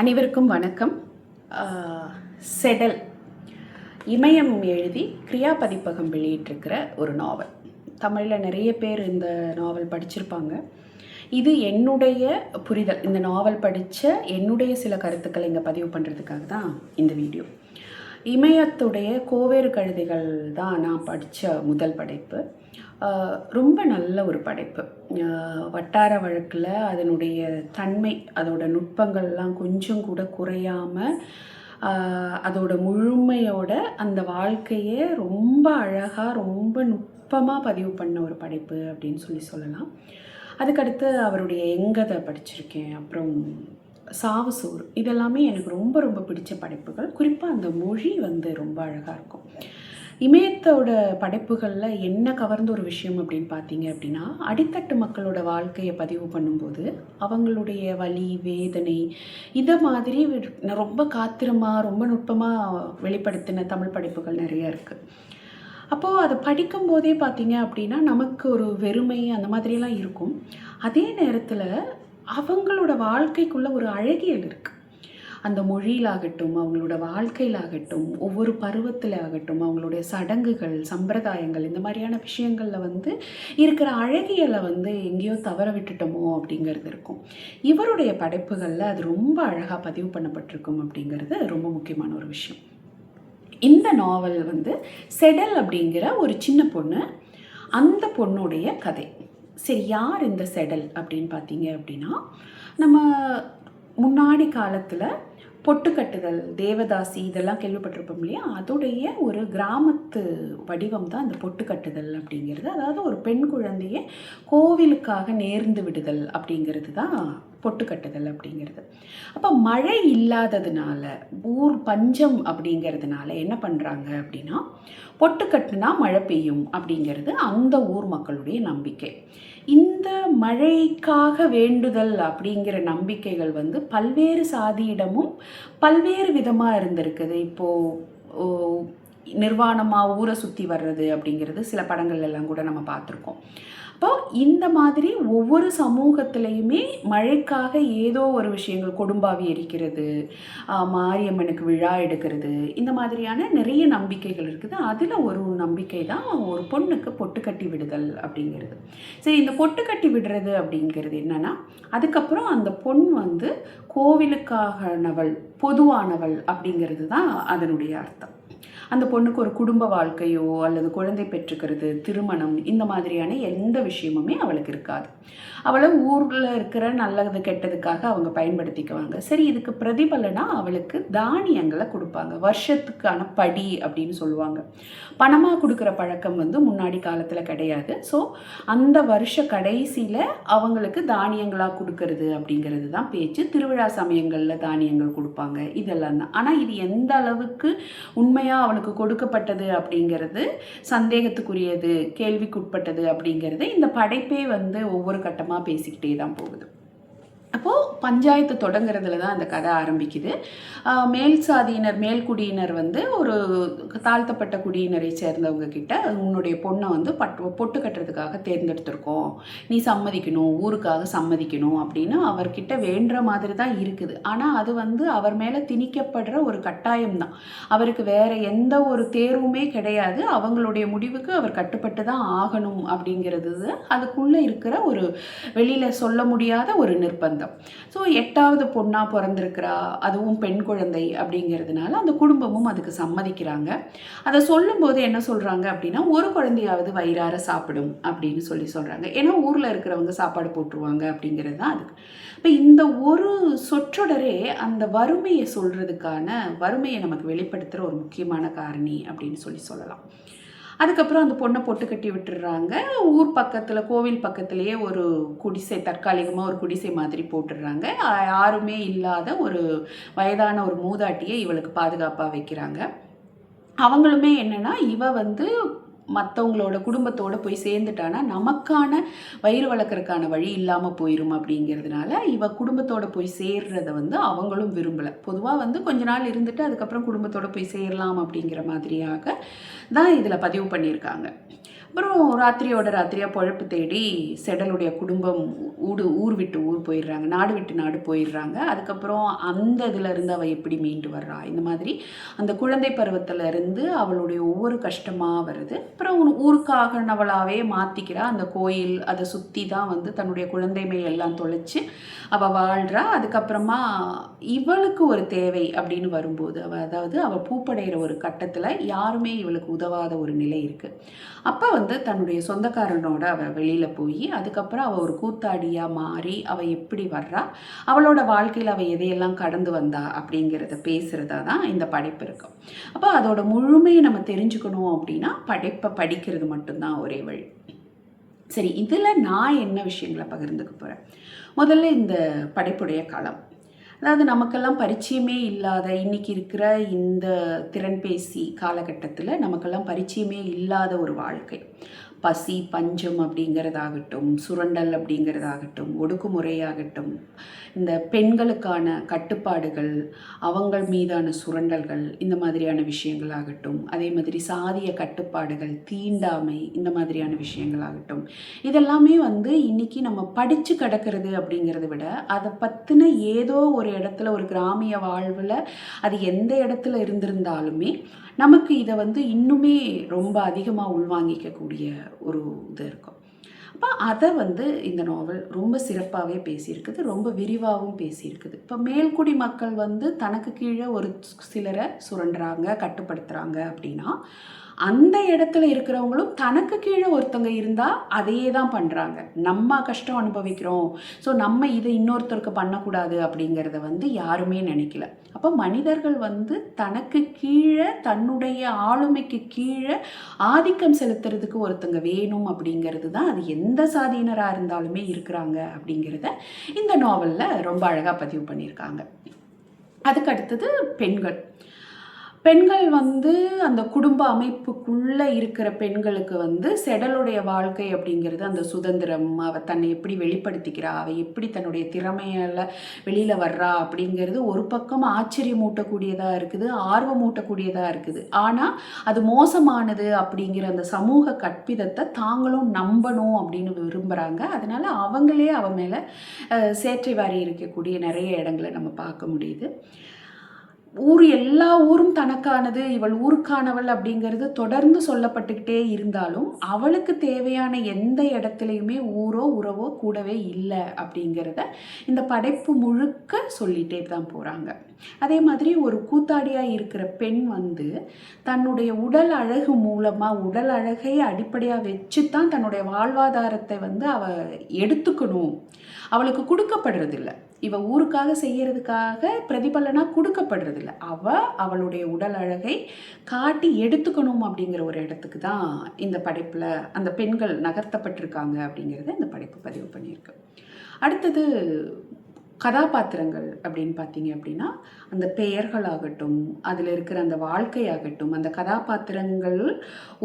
அனைவருக்கும் வணக்கம். செடல் இமயம் எழுதி கிரியா பதிப்பகம் வெளியிட்டிருக்கிற ஒரு நாவல். தமிழில் நிறைய பேர் இந்த நாவல் படிச்சிருப்பாங்க. இது என்னுடைய புரிதல், இந்த நாவல் படித்த என்னுடைய சில கருத்துக்களை இங்கே பதிவு பண்ணுறதுக்காக தான் இந்த வீடியோ. இமயத்துடைய கோவேறு கழுதைகள் தான் நான் படித்த முதல் படைப்பு. ரொம்ப நல்ல ஒரு படைப்பு. வட்டார வழக்கில் அதனுடைய தன்மை, அதோட நுட்பங்கள்லாம் கொஞ்சம் கூட குறையாமல் அதோட முழுமையோட அந்த வாழ்க்கையே ரொம்ப அழகாக ரொம்ப நுட்பமாக பதிவு பண்ண ஒரு படைப்பு அப்படின்னு சொல்லலாம். அதுக்கடுத்து அவருடைய எங்கதை படிச்சிருக்கேன். அப்புறம் சாவு சோறு, இதெல்லாமே எனக்கு ரொம்ப ரொம்ப பிடிச்ச படைப்புகள். குறிப்பாக அந்த மொழி ரொம்ப அழகாக இருக்கும். இமயத்தோட படைப்புகளில் என்ன கவர்ந்த ஒரு விஷயம் அப்படின்னு பார்த்தீங்க அப்படின்னா, அடித்தட்டு மக்களோட வாழ்க்கையை பதிவு பண்ணும்போது அவங்களுடைய வலி வேதனை இதை மாதிரி ரொம்ப காத்திரமாக ரொம்ப நுட்பமாக வெளிப்படுத்தின தமிழ் படைப்புகள் நிறைய இருக்குது. அப்போது அதை படிக்கும்போதே பார்த்தீங்க அப்படின்னா நமக்கு ஒரு வெறுமை அந்த மாதிரியெல்லாம் இருக்கும். அதே நேரத்தில் அவங்களோட வாழ்க்கைக்குள்ளே ஒரு அழகியல் இருக்குது. அந்த மொழியிலாகட்டும், அவங்களோட வாழ்க்கையிலாகட்டும், ஒவ்வொரு பருவத்தில் ஆகட்டும், அவங்களுடைய சடங்குகள் சம்பிரதாயங்கள் இந்த மாதிரியான விஷயங்களில் இருக்கிற அழகியலை எங்கேயோ தவற விட்டுட்டோமோ அப்படிங்கிறது இருக்கும். இவருடைய படைப்புகளில் அது ரொம்ப அழகாக பதிவு பண்ணப்பட்டிருக்கும் அப்படிங்கிறது ரொம்ப முக்கியமான ஒரு விஷயம். இந்த நாவல் செடல் அப்படிங்கிற ஒரு சின்ன பொண்ணு, அந்த பொண்ணுடைய கதை. சரி, யார் இந்த செடல் அப்படின்னு பார்த்தீங்க அப்படின்னா, நம்ம முன்னாடி காலத்தில் பொட்டு கட்டுதல், தேவதாசி இதெல்லாம் கேள்விப்பட்டிருப்போம் இல்லையா? அதோடைய ஒரு கிராமத்து வடிவம் தான் அந்த பொட்டு கட்டுதல் அப்படிங்கிறது. அதாவது ஒரு பெண் குழந்தையை கோவிலுக்காக நேர்ந்து விடுதல் அப்படிங்கிறது தான் பொட்டு கட்டுதல் அப்படிங்கிறது. அப்போ மழை இல்லாததுனால, ஊர் பஞ்சம் அப்படிங்கிறதுனால என்ன பண்ணுறாங்க அப்படின்னா, பொட்டு கட்டுனா மழை பெய்யும் அப்படிங்கிறது அந்த ஊர் மக்களுடைய நம்பிக்கை. இந்த மழைக்காக வேண்டுதல் அப்படிங்கிற நம்பிக்கைகள் பல்வேறு சாதியிடமும் பல்வேறு விதமாக இருந்திருக்குது. இப்போது நிர்வாணமாக ஊரை சுற்றி வர்றது அப்படிங்கிறது சில படங்கள் எல்லாம் கூட நம்ம பார்த்துருக்கோம். அப்போ இந்த மாதிரி ஒவ்வொரு சமூகத்திலையுமே மழைக்காக ஏதோ ஒரு விஷயங்கள், கொடும்பாவி எரிக்கிறது, மாரியம்மனுக்கு விழா எடுக்கிறது, இந்த மாதிரியான நிறைய நம்பிக்கைகள் இருக்குது. அதில் ஒரு நம்பிக்கை தான் ஒரு பொண்ணுக்கு பொட்டு கட்டி விடுதல் அப்படிங்கிறது. சரி, இந்த பொட்டு கட்டி விடுறது அப்படிங்கிறது என்னன்னா, அதுக்கப்புறம் அந்த பொண் கோவிலுக்கானவள், பொதுவானவள் அப்படிங்கிறது தான் அதனுடைய அர்த்தம். அந்த பொண்ணுக்கு ஒரு குடும்ப வாழ்க்கையோ அல்லது குழந்தை பெற்றுக்கிறது, திருமணம் இந்த மாதிரியான எந்த விஷயமுமே அவளுக்கு இருக்காது. அவளை ஊரில் இருக்கிற நல்லது கெட்டதுக்காக அவங்க பயன்படுத்திக்குவாங்க. சரி, இதுக்கு பிரதிபலனாக அவளுக்கு தானியங்களை கொடுப்பாங்க. வருஷத்துக்கான படி அப்படின்னு சொல்லுவாங்க. பணமாக கொடுக்குற பழக்கம் முன்னாடி காலத்தில் கிடையாது. ஸோ அந்த வருஷ கடைசியில் அவங்களுக்கு தானியங்களாக கொடுக்கறது அப்படிங்கிறது தான் பேச்சு. திருவிழா சமயங்களில் தானியங்கள் கொடுப்பாங்க, இதெல்லாம் தான். ஆனால் இது எந்த அளவுக்கு உண்மையாக அவளுக்கு கொடுக்கப்பட்டது அப்படிங்கிறது சந்தேகத்துக்குரியது, கேள்விக்குட்பட்டது அப்படிங்கிறது இந்த படைப்பே ஒவ்வொரு கட்டமாக பேசிக்கிட்டே தான் போகுது. அப்போது பஞ்சாயத்து தொடங்குறதுல தான் அந்த கதை ஆரம்பிக்குது. மேல் சாதியினர், மேல்குடியினர் ஒரு தாழ்த்தப்பட்ட குடியினரை சேர்ந்தவங்க கிட்ட, உன்னுடைய பொண்ணை பொட்டு கட்டுறதுக்காக தேர்ந்தெடுத்திருக்கோம், நீ சம்மதிக்கணும், ஊருக்காக சம்மதிக்கணும் அப்படின்னு அவர்கிட்ட வேண்டுற மாதிரி தான் இருக்குது. ஆனால் அது அவர் மேலே திணிக்கப்படுற ஒரு கட்டாயம் தான். அவருக்கு வேற எந்த ஒரு தேர்வுமே கிடையாது. அவங்களுடைய முடிவுக்கு அவர் கட்டுப்பட்டு தான் ஆகணும் அப்படிங்கிறது அதுக்குள்ளே இருக்கிற ஒரு வெளியில் சொல்ல முடியாத ஒரு நிர்பந்தம். ஸோ 8வது பொண்ணாக பிறந்திருக்கிறா, அதுவும் பெண் குழந்தை அப்படிங்கிறதுனால அந்த குடும்பமும் அதுக்கு சம்மதிக்கிறாங்க. அதை சொல்லும்போது என்ன சொல்கிறாங்க அப்படின்னா, ஒரு குழந்தையாவது வயிறார சாப்பிடும் அப்படின்னு சொல்கிறாங்க. ஏன்னா ஊரில் இருக்கிறவங்க சாப்பாடு போட்டுருவாங்க அப்படிங்கிறது தான் அதுக்கு. இப்போ இந்த ஒரு சொற்றொடரே அந்த வறுமையை சொல்கிறதுக்கான, வறுமையை நமக்கு வெளிப்படுத்துகிற ஒரு முக்கியமான காரணி அப்படின்னு சொல்லலாம். அதுக்கப்புறம் அந்த பொண்ணை பொட்டு கட்டி விட்டுடுறாங்க. ஊர் பக்கத்தில், கோவில் பக்கத்துலேயே ஒரு குடிசை, தற்காலிகமாக ஒரு குடிசை மாதிரி போட்டுடுறாங்க. யாருமே இல்லாத ஒரு வயதான ஒரு மூதாட்டியை இவளுக்கு பாதுகாப்பாக வைக்கிறாங்க. அவங்களுமே என்னென்னா, இவ மற்றவங்களோட குடும்பத்தோடு போய் சேர்ந்துட்டானா நமக்கான வயிறு வளர்க்குறதுக்கான வழி இல்லாமல் போயிடும் அப்படிங்கிறதுனால இவ குடும்பத்தோடு போய் சேர்றதை அவங்களும் விரும்பலை. பொதுவாக கொஞ்ச நாள் இருந்துட்டு அதுக்கப்புறம் குடும்பத்தோடு போய் சேரலாம் அப்படிங்கிற மாதிரியாக தான் இதில் பதிவு பண்ணியிருக்காங்க. அப்புறம் ராத்திரியோட ராத்திரியாக பொழப்பு தேடி செடலுடைய குடும்பம் ஊர் விட்டு ஊர் போயிடுறாங்க, நாடு விட்டு நாடு போயிடுறாங்க. அதுக்கப்புறம் அந்த இதிலேருந்து அவள் எப்படி மீண்டு வர்றா, இந்த மாதிரி அந்த குழந்தை பருவத்திலேருந்து அவளுடைய ஒவ்வொரு கஷ்டமாக வருது. அப்புறம் ஊருக்காகனவளாகவே மாற்றிக்கிறா. அந்த கோயில் அதை சுற்றி தான் வந்து தன்னுடைய குழந்தைமை எல்லாம் தொலைச்சி அவள் வாழ்கிறா. அதுக்கப்புறமா இவளுக்கு ஒரு தேவை அப்படின்னு வரும்போது அவள் பூப்படைகிற ஒரு கட்டத்தில் யாருமே இவளுக்கு உதவாத ஒரு நிலை இருக்குது. அப்போ வந்து தன்னுடைய சொந்தக்காரனோட அவள் வெளியில் போய் அதுக்கப்புறம் அவள் ஒரு கூத்தாடியாக மாறி அவள் எப்படி வர்றா, அவளோட வாழ்க்கையில் அவள் எதையெல்லாம் கடந்து வந்தா அப்படிங்கிறத பேசுகிறதா தான் இந்த படைப்பு இருக்கும். அப்போ அதோட முழுமையை நம்ம தெரிஞ்சுக்கணும் அப்படின்னா படைப்பை படிக்கிறது மட்டும்தான் ஒரே வழி. சரி, இதில் நான் என்ன விஷயங்களை பகிர்ந்துக்க போகிறேன். முதல்ல இந்த படைப்புடைய களம், அதாவது நமக்கெல்லாம் பரிச்சயமே இல்லாத இன்றைக்கி இருக்கிற இந்த திறன்பேசி காலகட்டத்தில் நமக்கெல்லாம் பரிச்சயமே இல்லாத ஒரு வாழ்க்கை. பசி பஞ்சம் அப்படிங்கிறதாகட்டும், சுரண்டல் அப்படிங்கிறதாகட்டும், ஒடுக்குமுறையாகட்டும், இந்த பெண்களுக்கான கட்டுப்பாடுகள், அவங்கள் மீதான சுரண்டல்கள், இந்த மாதிரியான விஷயங்களாகட்டும், அதே மாதிரி சாதிய கட்டுப்பாடுகள், தீண்டாமை, இந்த மாதிரியான விஷயங்களாகட்டும், இதெல்லாமே வந்து இன்றைக்கி நம்ம படித்து கிடக்கிறது அப்படிங்கிறத விட அதை பற்றின ஏதோ ஒரு இடத்துல ஒரு கிராமிய வாழ்வில் அது எந்த இடத்துல இருந்திருந்தாலுமே நமக்கு இதை வந்து இன்னுமே ரொம்ப அதிகமாக உள்வாங்கிக்கக்கூடிய ஒரு இது இருக்கும். அப்போ அதை வந்து இந்த நாவல் ரொம்ப சிறப்பாகவே பேசியிருக்குது, ரொம்ப விரிவாகவும் பேசியிருக்குது. இப்போ மேல்குடி மக்கள் வந்து தனக்கு கீழே ஒரு சிலரை சுரண்டுறாங்க, கட்டுப்படுத்துகிறாங்க அப்படின்னா அந்த இடத்துல இருக்கிறவங்களும் தனக்கு கீழே ஒருத்தங்க இருந்தால் அதையே தான் பண்ணுறாங்க. நம்ம கஷ்டம் அனுபவிக்கிறோம், ஸோ நம்ம இதை இன்னொருத்தருக்கு பண்ணக்கூடாது அப்படிங்கிறத வந்து யாருமே நினைக்கல. அப்போ மனிதர்கள் வந்து தனக்கு கீழே தன்னுடைய ஆளுமைக்கு கீழே ஆதிக்கம் செலுத்துறதுக்கு ஒருத்தங்க வேணும் அப்படிங்கிறது தான், அது எந்த சாதியினராக இருந்தாலுமே இருக்கிறாங்க அப்படிங்கிறத இந்த நாவலில் ரொம்ப அழகாக பதிவு பண்ணியிருக்காங்க. அதுக்கு அடுத்தது பெண்கள். பெண்கள் வந்து அந்த குடும்ப அமைப்புக்குள்ளே இருக்கிற பெண்களுக்கு வந்து செடலுடைய வாழ்க்கை அப்படிங்கிறது அந்த சுதந்திரம், அவள் தன்னை எப்படி வெளிப்படுத்திக்கிறா, அவள் எப்படி தன்னுடைய திறமையால் வெளியில் வர்றா அப்படிங்கிறது ஒரு பக்கம் ஆச்சரியமூட்டக்கூடியதாக இருக்குது, ஆர்வமூட்டக்கூடியதாக இருக்குது. ஆனால் அது மோசமானது அப்படிங்கிற அந்த சமூக கற்பிதத்தை தாங்களும் நம்பணும் அப்படின்னு விரும்புகிறாங்க. அதனால் அவங்களே அவன் மேலே சேற்றை வாரி இருக்கக்கூடிய நிறைய இடங்களை நம்ம பார்க்க முடியுது. எல்லா ஊரும் தனக்கானது, இவள் ஊருக்கானவள் அப்படிங்கிறது தொடர்ந்து சொல்லப்பட்டுக்கிட்டே இருந்தாலும் அவளுக்கு தேவையான எந்த இடத்துலையுமே ஊரோ உறவோ கூடவே இல்லை அப்படிங்கிறத இந்த படைப்பு முழுக்க சொல்லிகிட்டே தான் போகிறாங்க. அதே மாதிரி ஒரு கூத்தாடியாக இருக்கிற பெண் வந்து தன்னுடைய உடல் அழகு மூலமாக, உடல் அழகை அடிப்படையாக வச்சு தான் தன்னுடைய வாழ்வாதாரத்தை வந்து அவள் எடுத்துக்கணும், அவளுக்கு கொடுக்கப்படுறதில்லை. இவள் ஊருக்காக செய்யறதுக்காக பிரதிபலனாக கொடுக்கப்படுறதில்ல, அவளுடைய உடல் அழகை காட்டி எடுத்துக்கணும் அப்படிங்கிற ஒரு இடத்துக்கு தான் இந்த படைப்பில் அந்த பெண்கள் நகர்த்தப்பட்டிருக்காங்க அப்படிங்கிறத இந்த படைப்பு பதிவு பண்ணியிருக்கு. அடுத்தது கதாபாத்திரங்கள் அப்படின்னு பார்த்தீங்க அப்படின்னா அந்த பெயர்களாகட்டும், அதில் இருக்கிற அந்த வாழ்க்கையாகட்டும், அந்த கதாபாத்திரங்கள்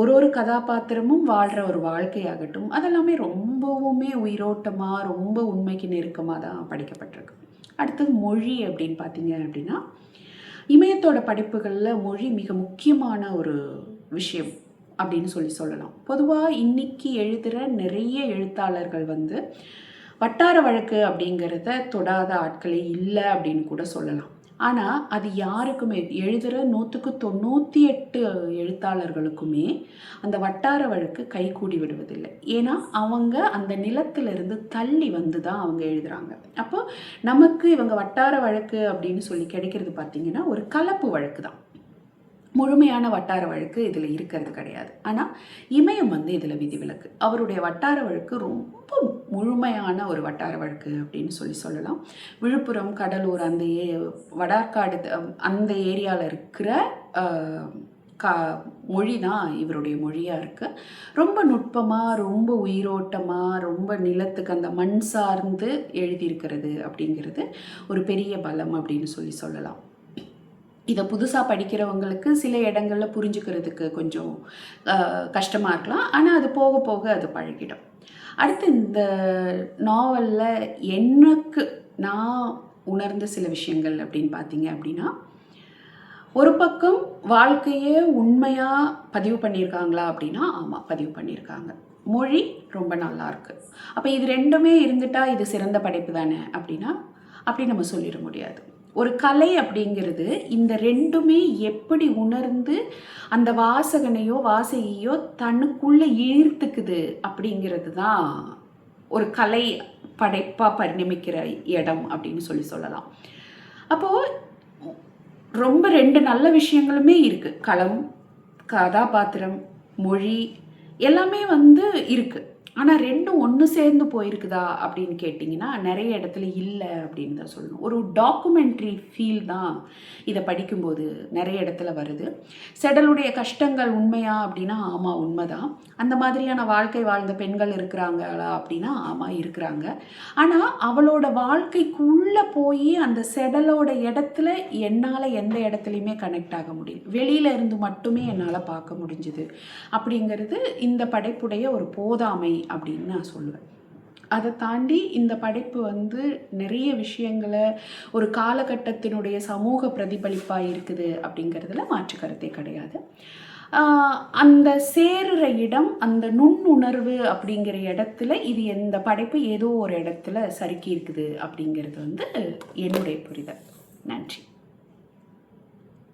ஒரு கதாபாத்திரமும் வாழ்கிற ஒரு வாழ்க்கையாகட்டும், அதெல்லாமே ரொம்பவுமே உயிரோட்டமாக ரொம்ப உண்மைக்கு நெருக்கமாக தான் படிக்கப்பட்டிருக்கு. அடுத்தது மொழி அப்படின்னு பார்த்தீங்க அப்படின்னா இமயத்தோட படைப்புகளில் மொழி மிக முக்கியமான ஒரு விஷயம் அப்படின்னு சொல்லலாம். பொதுவாக இன்னைக்கு எழுதுகிற நிறைய எழுத்தாளர்கள் வந்து வட்டார வழக்கு அப்படிங்கிறத தொடாத ஆட்களே இல்லை அப்படின்னு கூட சொல்லலாம். ஆனால் அது யாருக்குமே, எழுதுகிற 198 எழுத்தாளர்களுக்குமே அந்த வட்டார வழக்கு கைகூடி விடுவதில்லை. ஏன்னா அவங்க அந்த நிலத்திலிருந்து தள்ளி வந்து தான் அவங்க எழுதுகிறாங்க. அப்போ நமக்கு இவங்க வட்டார வழக்கு அப்படின்னு சொல்லி கிடைக்கிறது பார்த்திங்கன்னா ஒரு கலப்பு வழக்கு தான், முழுமையான வட்டார வழக்கு இதில் இருக்கிறது கிடையாது. ஆனால் இமயம் வந்து இதில் விதிவிலக்கு. அவருடைய வட்டார வழக்கு ரொம்ப முழுமையான ஒரு வட்டார வழக்கு அப்படின்னு சொல்லலாம். விழுப்புரம், கடலூர், அந்த வடார்காடு அந்த ஏரியாவில் இருக்கிற மொழி தான் இவருடைய மொழியாக இருக்குது. ரொம்ப நுட்பமாக, ரொம்ப உயிரோட்டமாக, ரொம்ப நிலத்துக்கு அந்த மண் சார்ந்து எழுதியிருக்கிறது அப்படிங்கிறது ஒரு பெரிய பலம் அப்படின்னு சொல்லலாம். இதை புதுசாக படிக்கிறவங்களுக்கு சில இடங்களில் புரிஞ்சுக்கிறதுக்கு கொஞ்சம் கஷ்டமாக இருக்கலாம், ஆனால் அது போக போக அது பழகிடும். அடுத்து இந்த நாவலில் நான் உணர்ந்த சில விஷயங்கள் அப்படின்னு பார்த்தீங்க அப்படின்னா, ஒரு பக்கம் வாழ்க்கையை உண்மையாக பதிவு பண்ணியிருக்காங்களா அப்படின்னா ஆமாம், பதிவு பண்ணியிருக்காங்க. மொழி ரொம்ப நல்லா இருக்கு. அப்போ இது ரெண்டுமே இருந்துட்டா இது சிறந்த படைப்பு தானே அப்படின்னா அப்படி நம்ம சொல்லிட முடியாது. ஒரு கலை அப்படிங்கிறது இந்த ரெண்டுமே எப்படி உணர்ந்து அந்த வாசகனையோ வாசகியோ தன்னுக்குள்ளே ஈர்த்துக்குது அப்படிங்கிறது தான் ஒரு கலை படைப்பாக பரிணமிக்கிற இடம் அப்படின்னு சொல்லலாம். அப்போது ரொம்ப ரெண்டு நல்ல விஷயங்களுமே இருக்குது. களம், கதாபாத்திரம், மொழி எல்லாமே இருக்குது. ஆனால் ரெண்டும் ஒன்று சேர்ந்து போயிருக்குதா அப்படின்னு கேட்டிங்கன்னா நிறைய இடத்துல இல்லை அப்படின்னு தான் சொல்லணும். ஒரு டாக்குமெண்ட்ரி ஃபீல் தான் இதை படிக்கும்போது நிறைய இடத்துல வருது. செடலுடைய கஷ்டங்கள் உண்மையா அப்படின்னா ஆமாம், உண்மைதான். அந்த மாதிரியான வாழ்க்கை வாழ்ந்த பெண்கள் இருக்கிறாங்களா அப்படின்னா ஆமாம், இருக்கிறாங்க. ஆனால் அவளோட வாழ்க்கைக்குள்ளே போய் அந்த செடலோட இடத்துல என்னால் எந்த இடத்துலையுமே கனெக்ட் ஆக முடியும். வெளியில் இருந்து மட்டுமே என்னால் பார்க்க முடிஞ்சுது அப்படிங்கிறது இந்த படைப்புடைய ஒரு போதாமை அப்படின்னு நான் சொல்லுவேன். அதை தாண்டி இந்த படைப்பு நிறைய விஷயங்களை ஒரு காலகட்டத்தினுடைய சமூக பிரதிபலிப்பாக இருக்குது அப்படிங்கிறதுல மாற்று கருத்தே கிடையாது. அந்த சேருற இடம், அந்த நுண்ணுணர்வு அப்படிங்கிற இடத்துல இது இந்த படைப்பு ஏதோ ஒரு இடத்துல சறுக்கி இருக்குது அப்படிங்கிறது என்னுடைய புரிதல். நன்றி.